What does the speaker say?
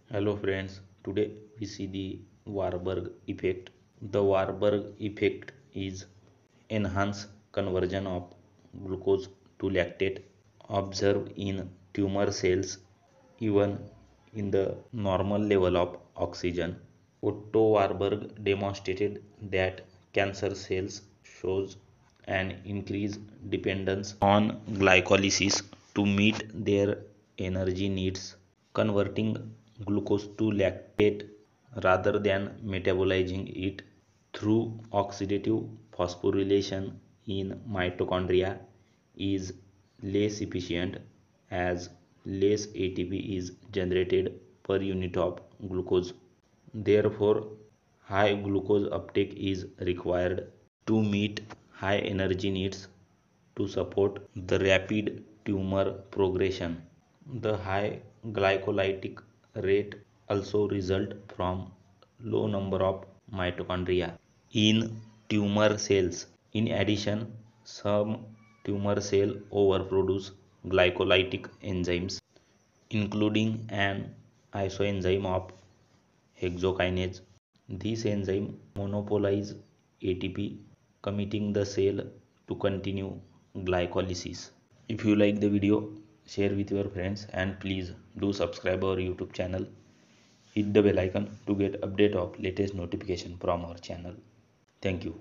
Hello friends, today we see the Warburg effect. The Warburg effect is enhanced conversion of glucose to lactate observed in tumor cells even in the normal level of oxygen. Otto Warburg demonstrated that cancer cells shows an increased dependence on glycolysis to meet their energy needs, converting glucose to lactate rather than metabolizing it through oxidative phosphorylation in mitochondria is less efficient as less ATP is generated per unit of glucose. Therefore, high glucose uptake is required to meet high energy needs to support the rapid tumor progression. The high glycolytic rate also result from low number of mitochondria in tumor cells. In addition, some tumor cell overproduce glycolytic enzymes including an isoenzyme of hexokinase. This enzyme monopolize ATP, committing the cell to continue glycolysis. If you like the video, share with your friends and please do subscribe our YouTube channel. Hit the bell icon to get update of latest notification from our channel. Thank you.